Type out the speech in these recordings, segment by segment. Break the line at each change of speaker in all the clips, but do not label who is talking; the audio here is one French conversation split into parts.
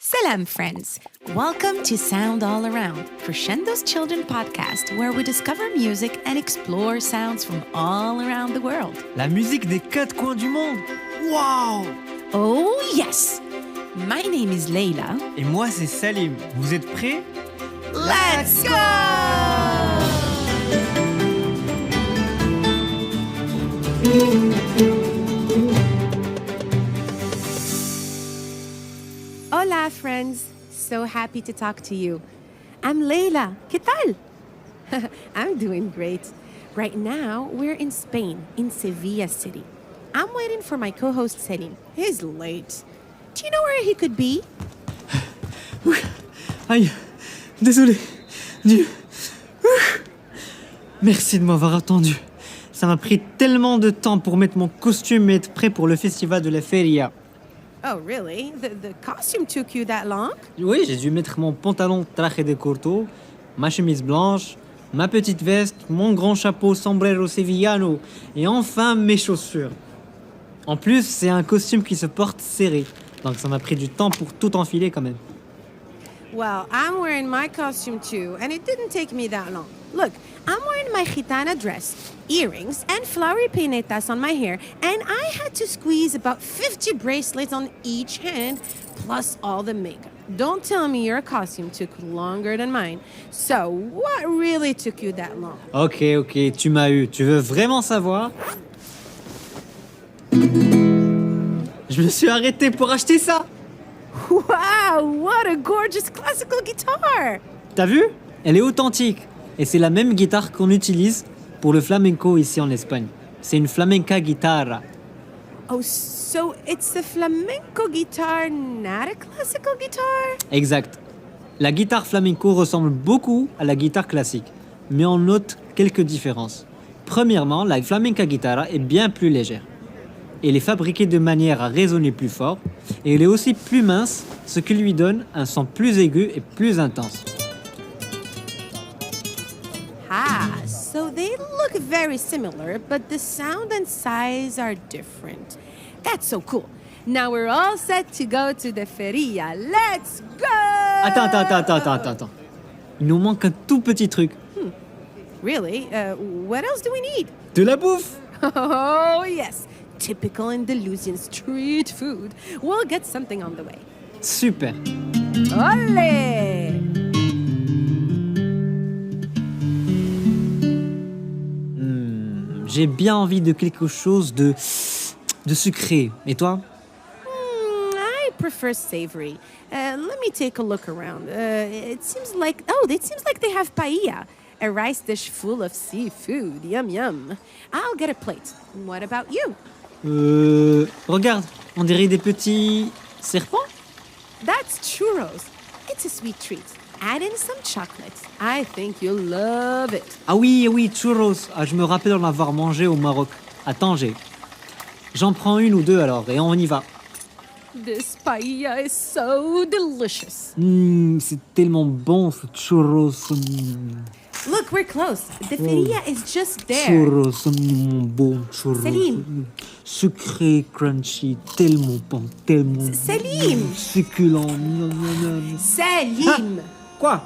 Salam, friends. Welcome to Sound All Around, Crescendo's children podcast, where we discover music and explore sounds from all around the world.
La musique des quatre coins du monde. Waouh!
Oh, yes! My name is Leila.
Et moi, c'est Salim. Vous êtes prêts?
Let's go! Hola, friends. So happy to talk to you. I'm Leila. ¿Qué tal? I'm doing great. Right now, we're in Spain, in Sevilla City. I'm waiting for my co-host Selim. He's late. Do you know where he could be?
Aïe, désolé. Merci de m'avoir attendu. Ça m'a pris tellement de temps pour mettre mon costume et être prêt pour le festival de la Feria.
Oh, really? The costume took you that long?
Oui, j'ai dû mettre mon pantalon traje de corto, ma chemise blanche, ma petite veste, mon grand chapeau sombrero sevillano et enfin mes chaussures. En plus, c'est un costume qui se porte serré, donc ça m'a pris du temps pour tout enfiler quand même.
Well, I'm wearing my costume too, and it didn't take me that long. Look, I'm wearing my gitana dress, earrings, and flowery peinetas on my hair, and I had to squeeze about 50 bracelets on each hand, plus all the makeup. Don't tell me your costume took longer than mine. So, what really took you that long?
Ok, tu m'as eu. Tu veux vraiment savoir? Je me suis arrêté pour acheter ça.
Wow, what a gorgeous classical guitar!
T'as vu? Elle est authentique. Et c'est la même guitare qu'on utilise pour le flamenco ici en Espagne. C'est une flamenca guitarra.
Oh, so it's a flamenco guitar, not a classical guitar?
Exact. La guitare flamenco ressemble beaucoup à la guitare classique, mais on note quelques différences. Premièrement, la flamenca guitarra est bien plus légère. Elle est fabriquée de manière à résonner plus fort, et elle est aussi plus mince, ce qui lui donne un son plus aigu et plus intense.
Ah, so they look very similar, but the sound and size are different. That's so cool. Now we're all set to go to the feria. Let's go!
Attends. Il nous manque un tout petit truc.
Really? What else do we need?
De la bouffe!
Oh, yes. Typical Andalusian street food. We'll get something on the way.
Super!
Olé!
J'ai bien envie de quelque chose de sucré. Et toi?
I prefer savory. Let me take a look around. It seems like they have paella, a rice dish full of seafood. Yum, yum. I'll get a plate. What about you?
Regarde, on dirait des petits serpents.
That's churros. It's a sweet treat. Add in some chocolate. I think you'll love it.
Ah oui, churros. Ah, je me rappelle en avoir mangé au Maroc, à Tanger. J'en prends une ou deux alors, et on y va.
This paella is so delicious.
C'est tellement bon ce churros.
Look, we're close. The feria is just there.
Churros, bon churros.
Salim.
Sucré, crunchy, tellement bon, tellement
Salim.
succulent.
Salim.
Quoi?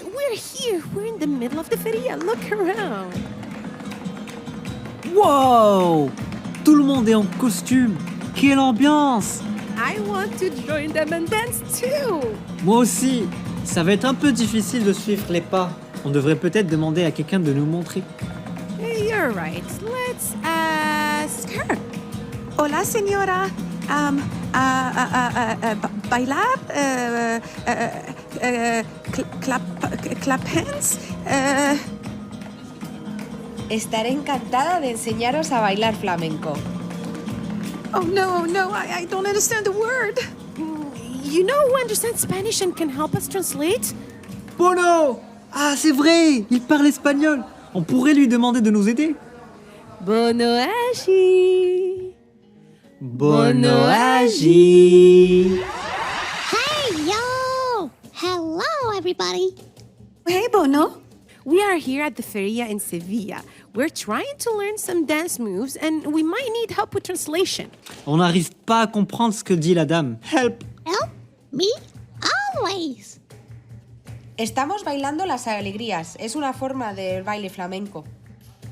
We're here. We're in the middle of the feria. Look around.
Wow! Tout le monde est en costume. Quelle ambiance!
I want to join them and dance too.
Moi aussi. Ça va être un peu difficile de suivre les pas. On devrait peut-être demander à quelqu'un de nous montrer.
You're right. Let's ask her.
Hola, señora. Bailar? Clap hands?
Estaré encantada de enseñaros a bailar flamenco.
Oh, no, I don't understand the word.
You know who understands Spanish and can help us translate?
Bono! Ah, c'est vrai! Il parle espagnol. On pourrait lui demander de nous aider.
Bonoashi.
Bonoashi.
Hey, yo! Hello, everybody.
Hey, Bono.
We are here at the feria in Sevilla. We're trying to learn some dance moves and we might need help with translation.
On n'arrive pas à comprendre ce que dit la dame. Help!
Help? Me? always.
Estamos bailando las alegrías. Es una forma del baile flamenco.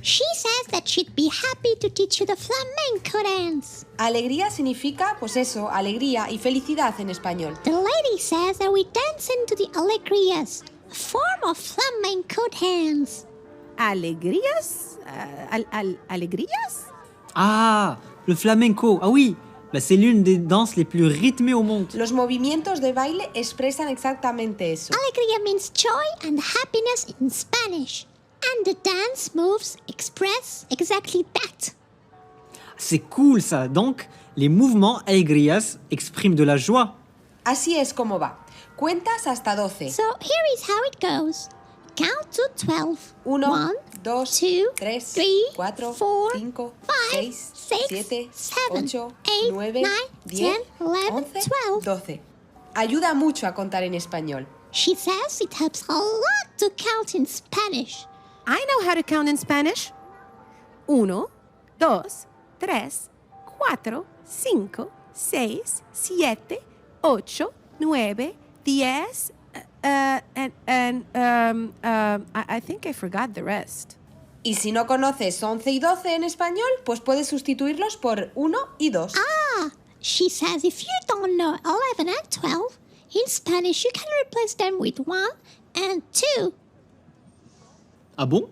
She says that she'd be happy to teach you the flamenco dance.
Alegría significa, pues eso, alegría y felicidad en español.
The lady says that we dance into the alegrías, a form of flamenco dance.
¿Alegrías? ¿Alegrías?
Ah, le flamenco. Ah oui, bah, c'est l'une des danses les plus rythmées au monde.
Los movimientos de baile expresan exactamente eso.
Alegría means joy and happiness in Spanish. And the dance moves express exactly that.
C'est cool ça. Donc, les mouvements alegrías expriment de la joie.
Así es como va. Cuentas hasta 12.
So here is how it goes. Count to 12.
1,
1,
2,
2,
3,
3,
4,
4,
5,
5,
6,
6,
7,
7,
8,
8,
9,
9,
10,
10, 11,
11,
12.
12. Ayuda mucho a contar en español.
She says it helps a lot to count in Spanish.
I know how to count in Spanish. 1, 2, 3, 4, 5, 6, 7, 8, 9, 10. I think I forgot the rest.
Y si no conoces 11 y 12 en español, pues puedes sustituirlos por 1 y 2.
Ah, she says if you don't know 11 and 12, in Spanish you can replace them with 1 and 2.
Ah bon?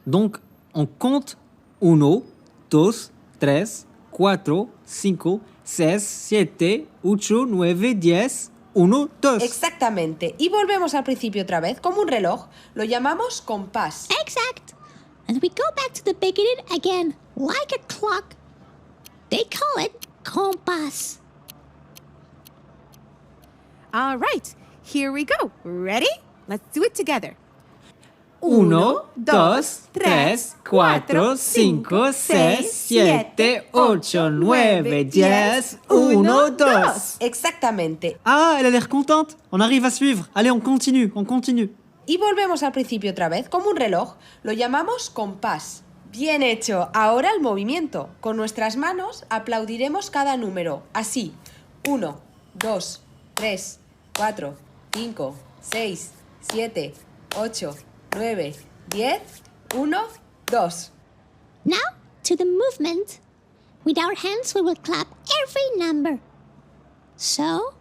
Donc, on compte 1, 2, 3, 4, 5, 6, 7, 8, 9, 10, 1, 2.
Exactamente. Y volvemos al principio otra vez, como un reloj. Lo llamamos compás.
Exact. And we go back to the beginning again, like a clock. They call it compass.
All right, here we go. Ready? Let's do it together.
1, 2, 3, 4, 5, 6, 7, 8, 9, 10, 1, 2.
Exactamente.
Ah, elle a l'air contente. On arrive à suivre. Allez, on continue, on continue.
Y volvemos al principio otra vez, como un reloj. Lo llamamos compás. Bien hecho. Ahora el movimiento. Con nuestras manos aplaudiremos cada número. Así. 1, 2, 3, 4, 5, 6, 7, 8, 9, 10, 1, 2.
Now, to the movement. With our hands, we will clap every number. So,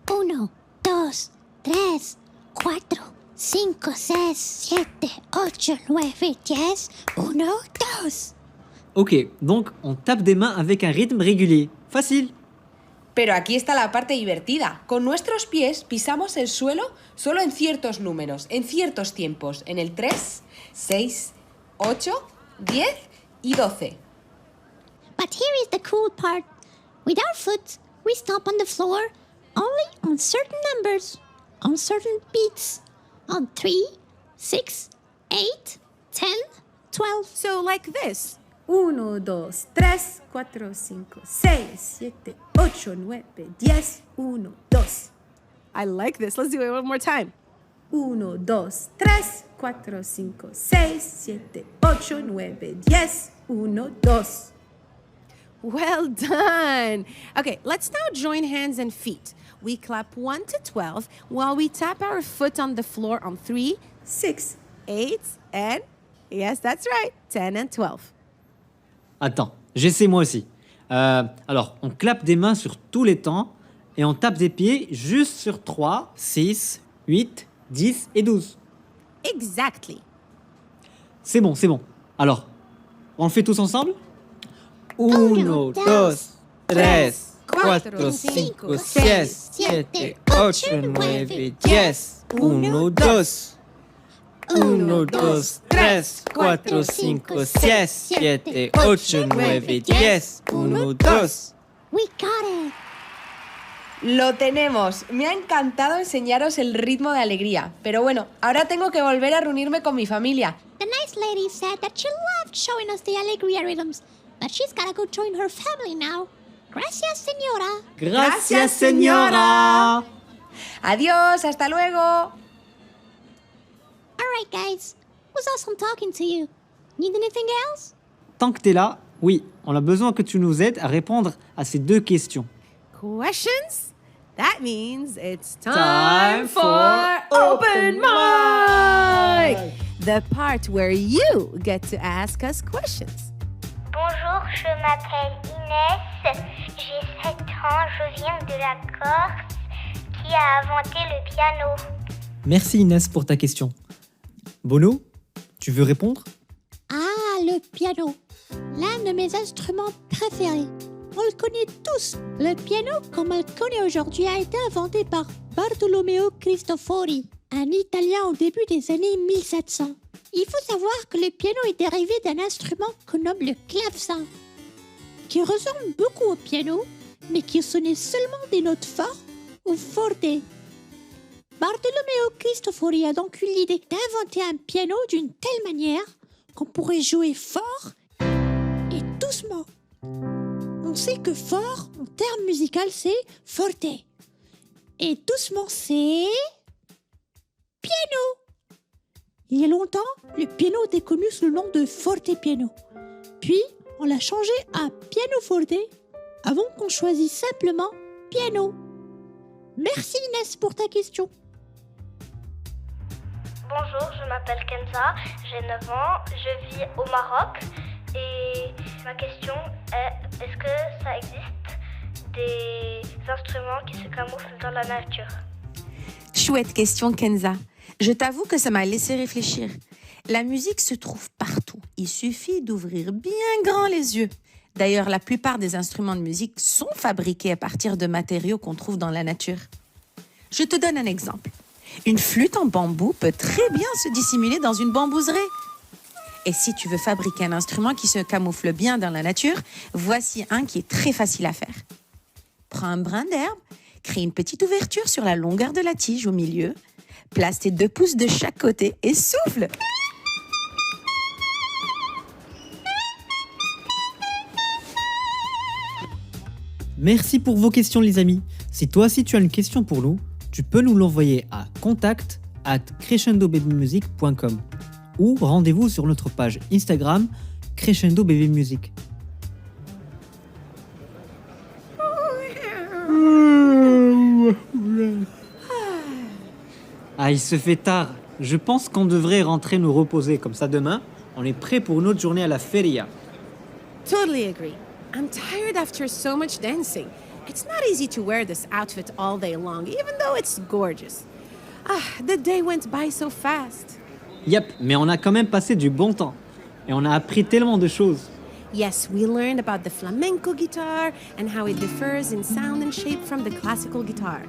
1, 2, 3, 4, 5, 6, 7, 8, 9, 10, 1, 2.
Ok, donc on tape des mains avec un rythme régulier. Facile.
Pero aquí está la parte divertida. Con nuestros pies pisamos el suelo solo en ciertos números, en ciertos tiempos. En el 3, 6, 8, 10 y 12.
But here is the cool part. With our foot, we stomp on the floor only on certain numbers, on certain beats, on 3, 6, 8, 10, 12.
So like this. 1, 2, 3, 4, 5, 6, 7, 8, 9, 10, 1, 2. I like this. Let's do it one more time. 1, 2, 3, 4, 5, 6, 7, 8, 9, 10, 1, 2. Well done. Okay, let's now join hands and feet. We clap 1 to 12 while we tap our foot on the floor on 3, 6, 8, and yes, that's right, 10 and 12.
Attends, j'essaie moi aussi. Alors, on clappe des mains sur tous les temps et on tape des pieds juste sur 3, 6, 8, 10 et 12.
Exactly.
C'est bon, c'est bon. Alors, on le fait tous ensemble? 1, 2, 3, 4, 5, 6, 7, 8, 9, 10, 1, 2. 1, 2, 3, 4, 5, 6, 7, 8, 9, 10, 1, 2.
We got it.
Lo tenemos. Me ha encantado enseñaros el ritmo de alegría. Pero bueno, ahora tengo que volver a reunirme con mi familia.
The nice lady said that she loved showing us the alegría rhythms, but she's gotta go join her family now. Gracias, señora.
Gracias, señora.
Adiós, hasta luego.
All right, guys. It was awesome talking to you. Need anything else?
Tant que t'es là, oui, on a besoin que tu nous aides à répondre à ces deux questions.
Questions? That means it's
Time
time for Open Mic! The part where you get to ask us questions.
Bonjour, je m'appelle Inès, j'ai 7 ans, je viens de la Corse. Qui a inventé le piano?
Merci Inès pour ta question. Bono, tu veux répondre?
Ah, le piano. L'un de mes instruments préférés. On le connaît tous. Le piano, comme on le connaît aujourd'hui, a été inventé par Bartolomeo Cristofori, un Italien au début des années 1700. Il faut savoir que le piano est dérivé d'un instrument qu'on nomme le clavecin, qui ressemble beaucoup au piano, mais qui sonnait seulement des notes fortes ou forte. Bartolomeo Cristofori a donc eu l'idée d'inventer un piano d'une telle manière qu'on pourrait jouer fort et doucement. On sait que fort, en termes musicaux, c'est forte. Et doucement, c'est piano. Il y a longtemps, le piano était connu sous le nom de forte piano. Puis, on l'a changé à pianoforte avant qu'on choisisse simplement piano. Merci Inès pour ta question.
Bonjour, je m'appelle Kenza, j'ai 9 ans, je vis au Maroc et ma question est, est-ce que ça existe des instruments qui se camouflent dans la nature?
Chouette question, Kenza. Je t'avoue que ça m'a laissé réfléchir. La musique se trouve partout. Il suffit d'ouvrir bien grand les yeux. D'ailleurs, la plupart des instruments de musique sont fabriqués à partir de matériaux qu'on trouve dans la nature. Je te donne un exemple. Une flûte en bambou peut très bien se dissimuler dans une bambouserie. Et si tu veux fabriquer un instrument qui se camoufle bien dans la nature, voici un qui est très facile à faire. Prends un brin d'herbe, crée une petite ouverture sur la longueur de la tige au milieu, place tes 2 pouces de chaque côté et souffle.
Merci pour vos questions les amis. Si toi aussi tu as une question pour nous, tu peux nous l'envoyer à contact@crescendobabymusic.com ou rendez-vous sur notre page Instagram Crescendo Baby Music. Ah, il se fait tard. Je pense qu'on devrait rentrer nous reposer. Comme ça, demain, on est prêt pour une autre journée à la feria.
Totally agree. I'm tired after so much dancing. It's not easy to wear this outfit all day long, even though it's gorgeous. The day went by so fast.
Yep, mais on a quand même passé du bon temps. Et on a appris tellement de choses.
Yes, we learned about the flamenco guitar and how it differs in sound and shape from the classical guitar.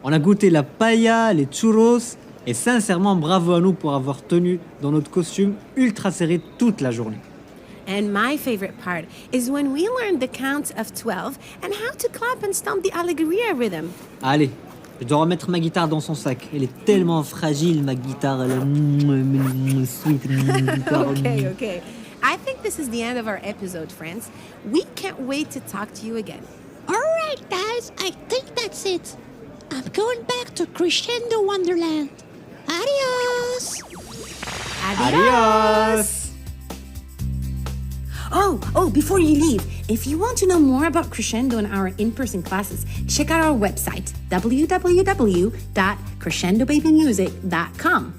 On a goûté la paella, les churros, et sincèrement, bravo à nous pour avoir tenu dans notre costume ultra serré toute la journée.
And my favorite part is when we learned the count of 12 and how to clap and stomp the Alegria rhythm.
Allez, je dois remettre ma guitare dans son sac. Elle est tellement fragile, ma guitare. Elle est sweet guitare.
Okay. I think this is the end of our episode, friends. We can't wait to talk to you again.
All right, guys, I think that's it. I'm going back to Crescendo Wonderland. Adios!
Adios!
Oh, before you leave, if you want to know more about Crescendo and our in-person classes, check out our website, www.crescendobabymusic.com.